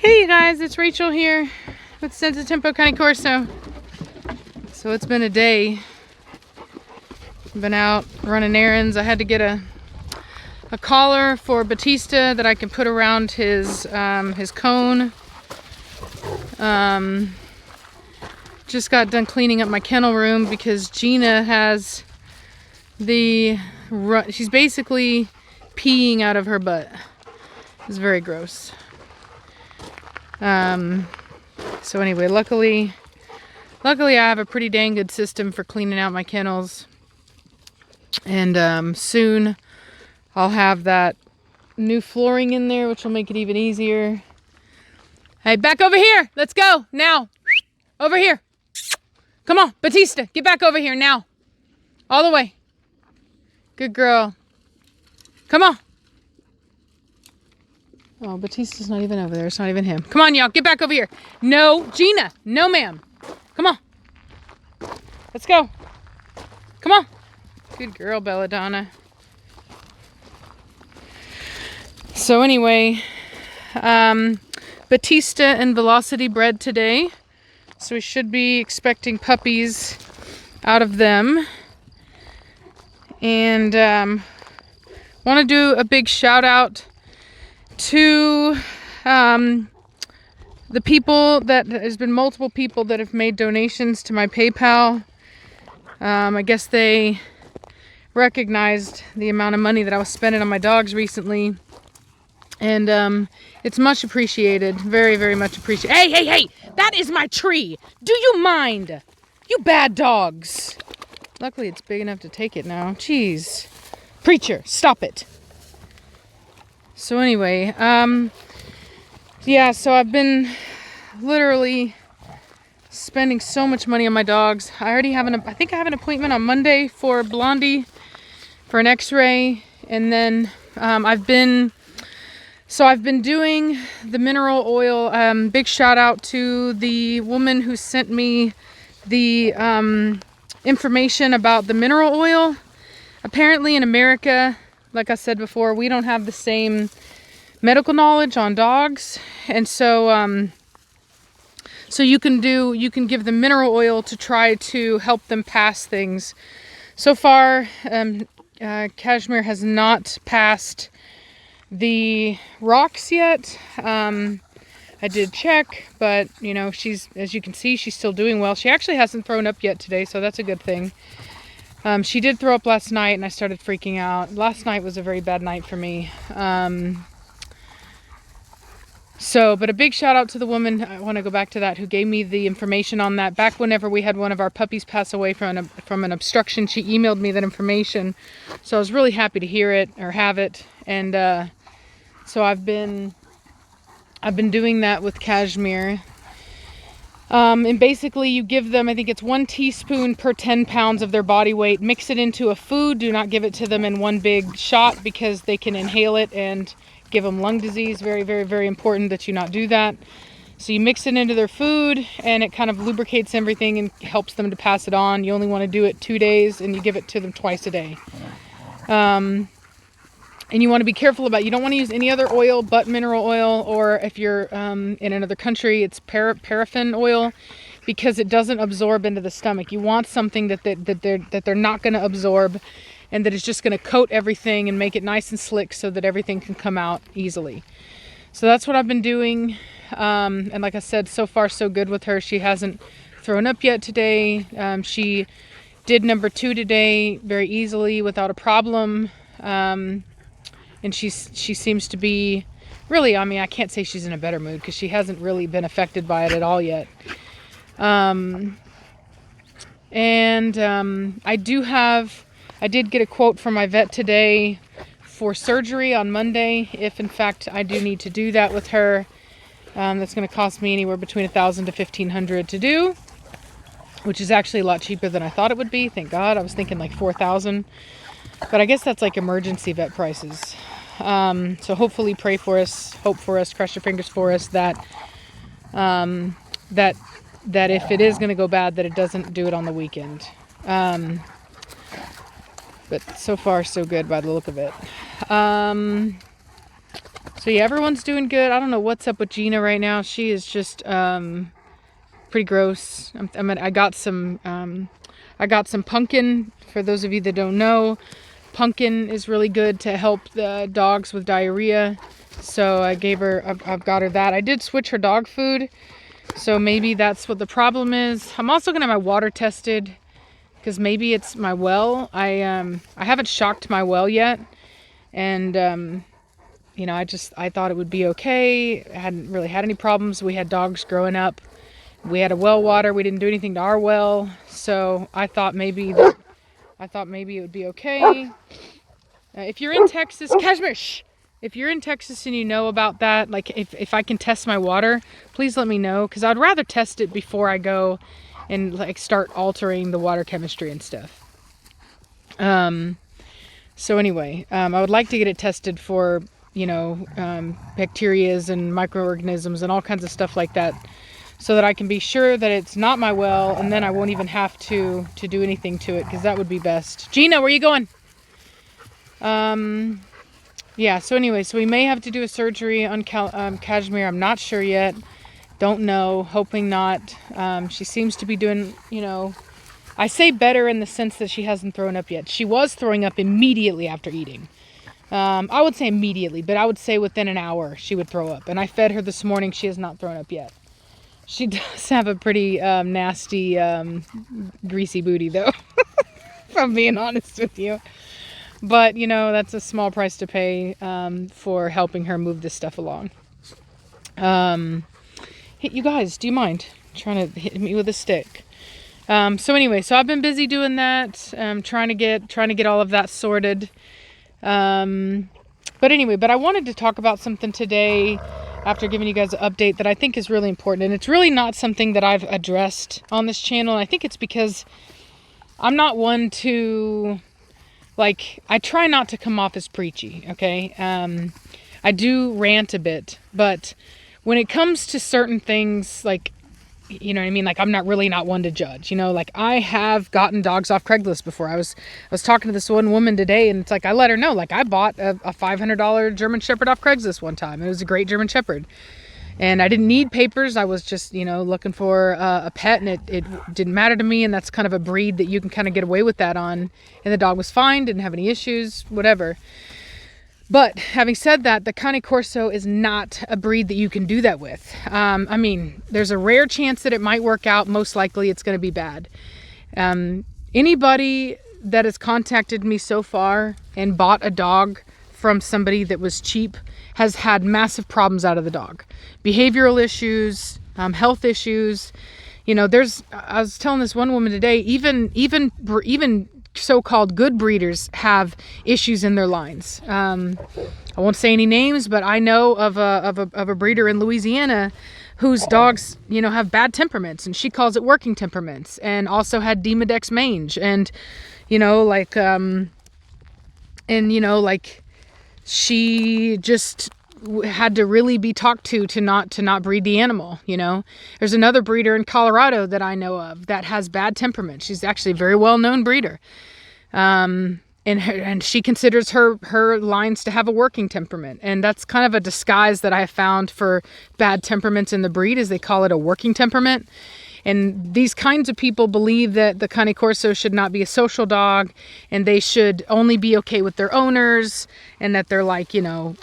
Hey you guys, it's Rachel here with Senza Tempo Cane Corso. So it's been a day. I've been out running errands. I had to get a collar for Batista that I can put around his cone. Just got done cleaning up my kennel room because Gina has she's basically peeing out of her butt. It's very gross. So anyway, luckily I have a pretty dang good system for cleaning out my kennels. And soon I'll have that new flooring in there, which will make it even easier. Hey, back over here. Let's go now. Over here. Come on, Batista, get back over here now. All the way. Good girl. Come on. Oh, Batista's not even over there. It's not even him. Come on, y'all. Get back over here. No, Gina. No, ma'am. Come on. Let's go. Come on. Good girl, Belladonna. So anyway, Batista and Velocity bred today. So we should be expecting puppies out of them. And want to do a big shout out to the people there's been multiple people that have made donations to my PayPal. I guess they recognized the amount of money that I was spending on my dogs recently, and it's much appreciated. Very, very much appreciated. Hey, that is my tree. Do you mind? You bad dogs. Luckily it's big enough to take it now. Jeez, preacher, stop it. So anyway, yeah, so I've been literally spending so much money on my dogs. I already have I think I have an appointment on Monday for Blondie for an x-ray. And then I've been doing the mineral oil. Big shout out to the woman who sent me the information about the mineral oil. Apparently in America, like I said before, we don't have the same medical knowledge on dogs, and so so you can give them mineral oil to try to help them pass things. So far, Kashmir has not passed the rocks yet. I did check, but you know, as you can see, she's still doing well. She actually hasn't thrown up yet today, so that's a good thing. She did throw up last night and I started freaking out. Last night was a very bad night for me. But a big shout out to the woman, I want to go back to that, who gave me the information on that. Back whenever we had one of our puppies pass away from an obstruction, she emailed me that information. So I was really happy to hear it or have it. And so I've been doing that with Cashmere. And basically you give them, I think it's 1 teaspoon per 10 pounds of their body weight. Mix it into a food. Do not give it to them in one big shot because they can inhale it and give them lung disease. Very, very, very important that you not do that. So you mix it into their food and it kind of lubricates everything and helps them to pass it on. You only want to do it 2 days and you give it to them twice a day. And you want to be careful about, you don't want to use any other oil but mineral oil, or if you're in another country, it's paraffin oil, because it doesn't absorb into the stomach. You want something that they're not going to absorb and that is just going to coat everything and make it nice and slick so that everything can come out easily. So that's what I've been doing. And like I said, so far so good with her. She hasn't thrown up yet today. She did number 2 today very easily without a problem. And she seems to be really, I mean, I can't say she's in a better mood because she hasn't really been affected by it at all yet. I did get a quote from my vet today for surgery on Monday, if in fact I do need to do that with her. That's going to cost me anywhere between $1,000 to $1,500 to do, which is actually a lot cheaper than I thought it would be. Thank God. I was thinking like $4,000. But I guess that's like emergency vet prices. So hopefully pray for us, hope for us, cross your fingers for us that if it is going to go bad, that it doesn't do it on the weekend. But so far so good by the look of it. So yeah, everyone's doing good. I don't know what's up with Gina right now. She is just pretty gross. I got some pumpkin. For those of you that don't know, pumpkin is really good to help the dogs with diarrhea. So I've got her that. I did switch her dog food, so maybe that's what the problem is. I'm also gonna have my water tested because maybe it's my well. I haven't shocked my well yet, and you know, I thought it would be okay. I hadn't really had any problems. We had dogs growing up. We had a well water. We didn't do anything to our well, so I thought maybe it would be okay. If you're in Texas, Kashmir, shh. If you're in Texas and you know about that, like if I can test my water, please let me know, because I'd rather test it before I go and like start altering the water chemistry and stuff. So anyway, I would like to get it tested for, you know, bacterias and microorganisms and all kinds of stuff like that, so that I can be sure that it's not my well, and then I won't even have to do anything to it, because that would be best. Gina, where are you going? Yeah, so anyway, so we may have to do a surgery on Cashmere. I'm not sure yet. Don't know. Hoping not. She seems to be doing, you know, I say better in the sense that she hasn't thrown up yet. She was throwing up immediately after eating. I would say immediately, but I would say within an hour she would throw up. And I fed her this morning. She has not thrown up yet. She does have a pretty nasty, greasy booty, though, if I'm being honest with you. But, you know, that's a small price to pay for helping her move this stuff along. Hey, you guys, do you mind trying to hit me with a stick? So anyway, so I've been busy doing that, trying to get all of that sorted. But anyway, I wanted to talk about something today after giving you guys an update that I think is really important. And it's really not something that I've addressed on this channel. And I think it's because I'm not one to, like, I try not to come off as preachy, okay? I do rant a bit, but when it comes to certain things, like, you know what I mean? Like, I'm not one to judge, you know, like I have gotten dogs off Craigslist before. I was talking to this one woman today, and it's like, I let her know, like, I bought a $500 German Shepherd off Craigslist one time. It was a great German Shepherd, and I didn't need papers. I was just, you know, looking for a pet, and it didn't matter to me. And that's kind of a breed that you can kind of get away with that on. And the dog was fine, didn't have any issues, whatever. But having said that, the Cane Corso is not a breed that you can do that with. I mean, there's a rare chance that it might work out. Most likely it's going to be bad. Anybody that has contacted me so far and bought a dog from somebody that was cheap has had massive problems out of the dog. Behavioral issues, health issues. You know, I was telling this one woman today, even so-called good breeders have issues in their lines. I won't say any names, but I know of a breeder in Louisiana whose dogs, you know, have bad temperaments, and she calls it working temperaments, and also had Demodex mange, and you know, like she just had to really be talked to not breed the animal. You know, there's another breeder in Colorado that I know of that has bad temperament. She's actually a very well-known breeder, and she considers her lines to have a working temperament, and that's kind of a disguise that I have found for bad temperaments in the breed, is they call it a working temperament. And these kinds of people believe that the Cane Corso should not be a social dog, and they should only be okay with their owners, and that they're like, you know,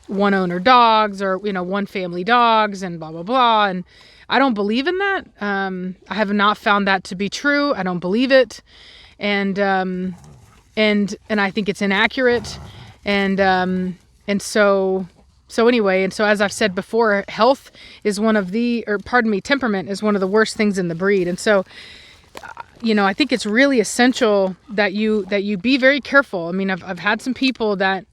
one owner dogs, or, you know, one family dogs, and blah, blah, blah. And I don't believe in that. I have not found that to be true. I don't believe it. And I think it's inaccurate. And so anyway, and so as I've said before, health is temperament is one of the worst things in the breed. And so, you know, I think it's really essential that you be very careful. I mean, I've had some people that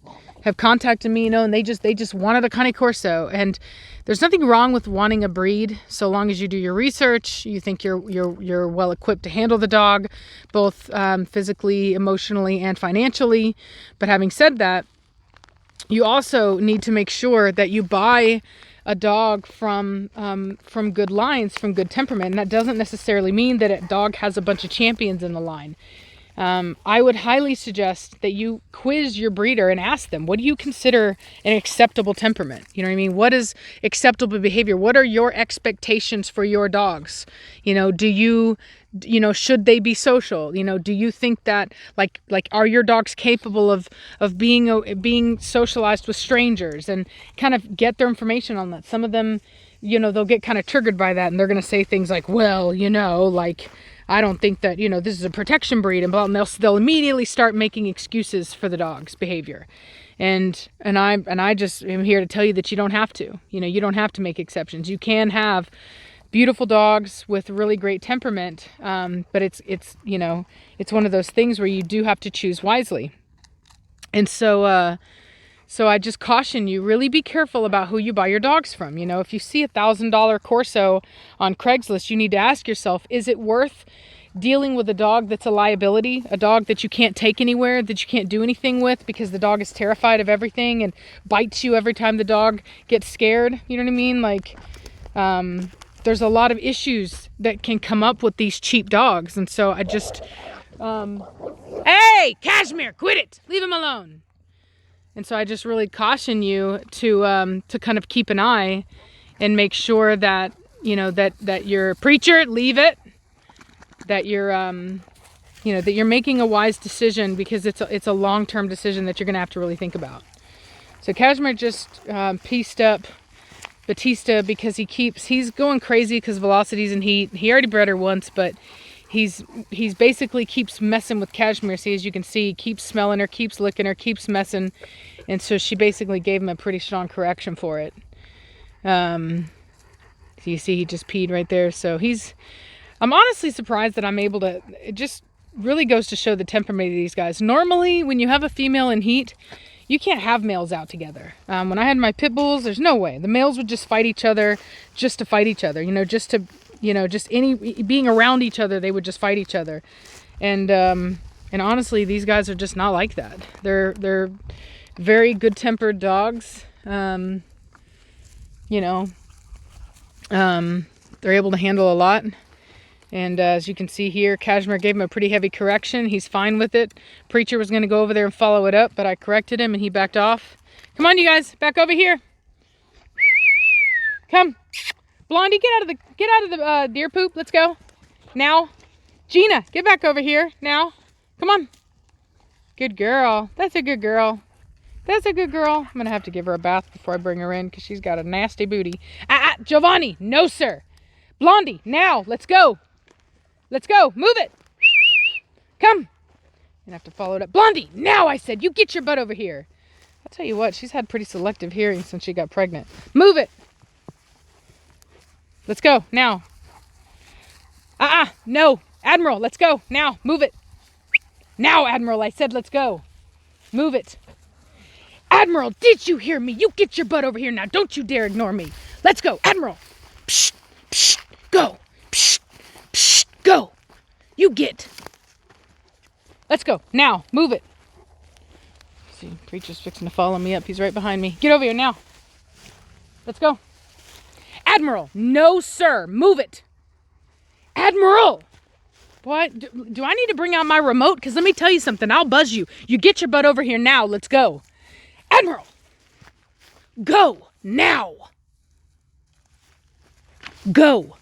have contacted me, you know, and they just wanted a Cane Corso, and there's nothing wrong with wanting a breed so long as you do your research, you think you're well equipped to handle the dog, both physically, emotionally, and financially. But having said that, you also need to make sure that you buy a dog from good lines, from good temperament. And that doesn't necessarily mean that a dog has a bunch of champions in the line. I would highly suggest that you quiz your breeder and ask them, what do you consider an acceptable temperament? You know what I mean? What is acceptable behavior? What are your expectations for your dogs? You know, should they be social? You know, do you think that like are your dogs capable of being socialized with strangers, and kind of get their information on that? Some of them, you know, they'll get kind of triggered by that, and they're going to say things like, well, you know, like, I don't think that, you know, this is a protection breed, and blah, and they'll immediately start making excuses for the dog's behavior. And I just am here to tell you that you don't have to. You know, you don't have to make exceptions. You can have beautiful dogs with really great temperament, but it's you know, it's one of those things where you do have to choose wisely. And so I just caution you, really be careful about who you buy your dogs from. You know, if you see $1,000 Corso on Craigslist, you need to ask yourself, is it worth dealing with a dog that's a liability, a dog that you can't take anywhere, that you can't do anything with because the dog is terrified of everything and bites you every time the dog gets scared? You know what I mean? Like, there's a lot of issues that can come up with these cheap dogs. And so I just, hey, Cashmere, quit it. Leave him alone. And so I just really caution you to kind of keep an eye and make sure that, you know, that your preacher, leave it, that you're, you know, that you're making a wise decision, because it's a long-term decision that you're going to have to really think about. So Cashmere just pieced up Batista because he's going crazy because velocities and heat. He already bred her once, but he's basically keeps messing with Cashmere. See, as you can see, he keeps smelling her, keeps licking her, keeps messing. And so she basically gave him a pretty strong correction for it. So you see, he just peed right there. So I'm honestly surprised that I'm able to, it just really goes to show the temperament of these guys. Normally, when you have a female in heat, you can't have males out together. When I had my pit bulls, there's no way. The males would just fight each other just to fight each other, you know, just being around each other, they would just fight each other. And honestly, these guys are just not like that. They're very good-tempered dogs. You know, they're able to handle a lot. And as you can see here, Cashmere gave him a pretty heavy correction. He's fine with it. Preacher was going to go over there and follow it up, but I corrected him and he backed off. Come on, you guys, back over here. Come. Blondie, get out of the deer poop. Let's go. Now. Gina, get back over here. Now. Come on. Good girl. That's a good girl. That's a good girl. I'm going to have to give her a bath before I bring her in because she's got a nasty booty. Giovanni. No, sir. Blondie, now. Let's go. Let's go. Move it. Come. I'm going to have to follow it up. Blondie, now, I said. You get your butt over here. I'll tell you what, she's had pretty selective hearing since she got pregnant. Move it. Let's go. Now. No. Admiral, let's go. Now. Move it. Now, Admiral, I said let's go. Move it. Admiral, did you hear me? You get your butt over here now. Don't you dare ignore me. Let's go. Admiral. Psst. Psst. Go. Psst. Psst. Go. You get. Let's go. Now. Move it. See, Preacher's fixing to follow me up. He's right behind me. Get over here now. Let's go. Admiral. No, sir. Move it. Admiral. What? Do I need to bring out my remote? Because let me tell you something. I'll buzz you. You get your butt over here now. Let's go. Admiral. Go. Now. Go.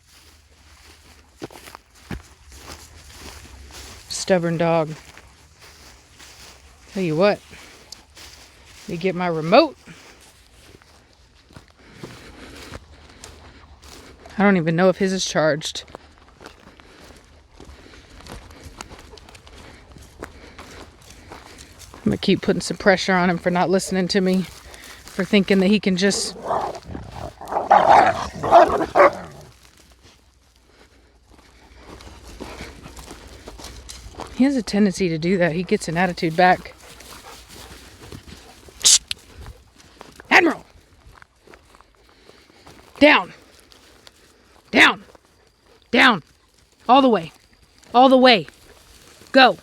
Stubborn dog. Tell you what. Let me get my remote. I don't even know if his is charged. I'm gonna keep putting some pressure on him for not listening to me, for thinking that he can just... He has a tendency to do that. He gets an attitude back. Admiral! Down! Down! Down! All the way! All the way! Go!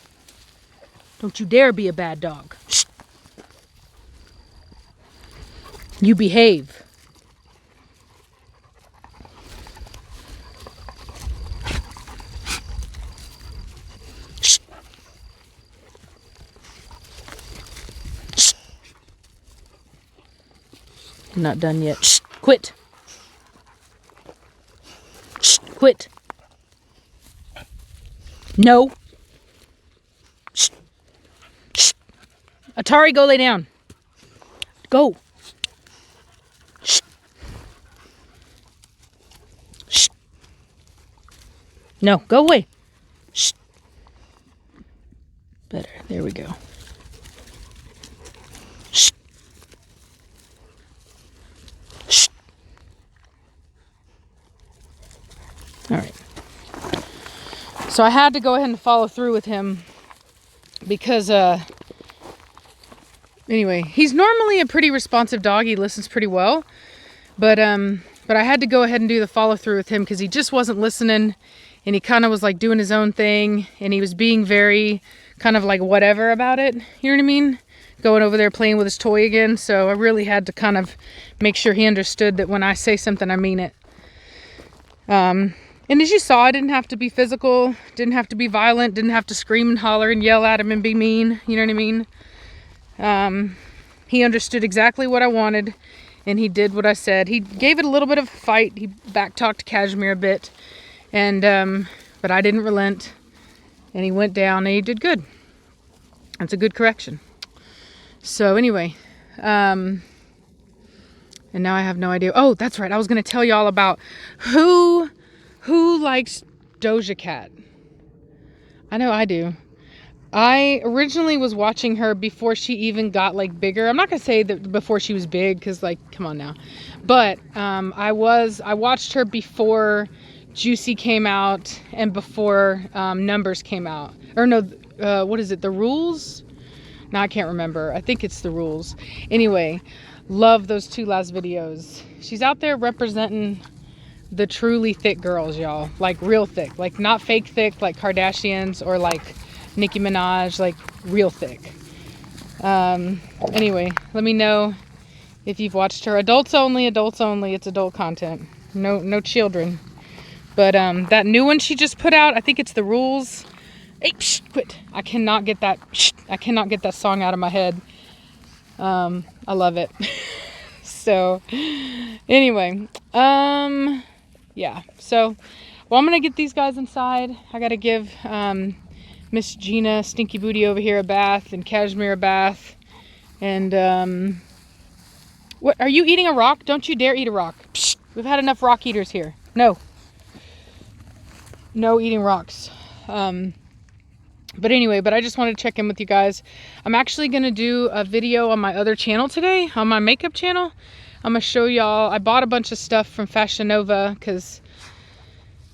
Don't you dare be a bad dog. Shh. You behave. Shh. I'm not done yet. Shh, quit. Shh, quit. No. Shh. Shh. Atari, go lay down. Go. Shh. Shh. No, go away. Shh. Better. There we go. Shh. Shh. All right. So I had to go ahead and follow through with him because, anyway, he's normally a pretty responsive dog. He listens pretty well, but I had to go ahead and do the follow through with him because he just wasn't listening, and he kind of was like doing his own thing, and he was being very kind of like whatever about it. You know what I mean? Going over there playing with his toy again. So I really had to kind of make sure he understood that when I say something, I mean it. And as you saw, I didn't have to be physical, didn't have to be violent, didn't have to scream and holler and yell at him and be mean. You know what I mean? He understood exactly what I wanted, and he did what I said. He gave it a little bit of a fight. He back-talked Cashmere a bit, and but I didn't relent, and he went down, and he did good. That's a good correction. So anyway, and now I have no idea. Oh, that's right. I was going to tell y'all about who likes Doja Cat. I know I do. I originally was watching her before she even got like bigger. I'm not gonna say that before she was big, because like, come on now. But I watched her before Juicy came out and before Numbers came out. Or no, what is it? The Rules? No, I can't remember. I think it's The Rules. Anyway, love those two last videos. She's out there representing the truly thick girls, y'all. Like real thick. Like not fake thick like Kardashians or like Nicki Minaj. Like real thick. Anyway, let me know if you've watched her. Adults only, adults only. It's adult content. No children. But that new one she just put out, I think it's The Rules. Hey, psh, quit. I cannot get that song out of my head. I love it. So anyway, yeah. So, well, I'm going to get these guys inside. I got to give Miss Gina, Stinky Booty over here, a bath, and Cashmere a bath. And, what, are you eating a rock? Don't you dare eat a rock. Psst, we've had enough rock eaters here. No. No eating rocks. But anyway, I just wanted to check in with you guys. I'm actually going to do a video on my other channel today, on my makeup channel. I'm going to show y'all. I bought a bunch of stuff from Fashion Nova because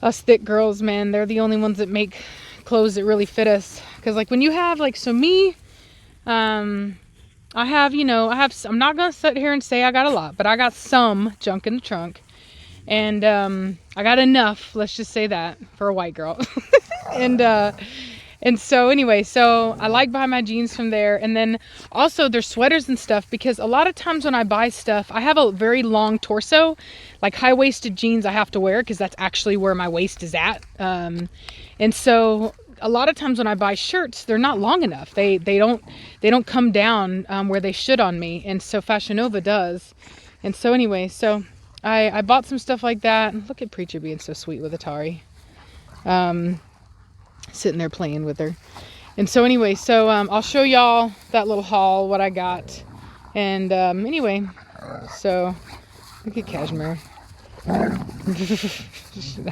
us thick girls, man, they're the only ones that make clothes that really fit us. Because like when you have like, so me, I'm not going to sit here and say I got a lot, but I got some junk in the trunk. And I got enough, let's just say that, for a white girl. And so anyway, so I like buying my jeans from there. And then also there's sweaters and stuff, because a lot of times when I buy stuff, I have a very long torso, like high-waisted jeans I have to wear because that's actually where my waist is at. And so a lot of times when I buy shirts, they're not long enough. They don't come down where they should on me. And so Fashion Nova does. And so anyway, so I bought some stuff like that. Look at Preacher being so sweet with Atari. Sitting there playing with her. And so anyway, so I'll show y'all that little haul, what I got. And anyway, so look at Cashmere.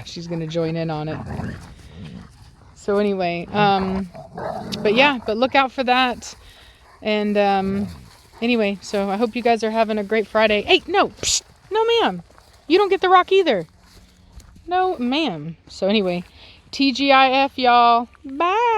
She's gonna join in on it. So anyway, but look out for that. And anyway, so I hope you guys are having a great Friday. Hey, no, psh, no ma'am, you don't get the rock either. No ma'am. So anyway, TGIF, y'all. Bye.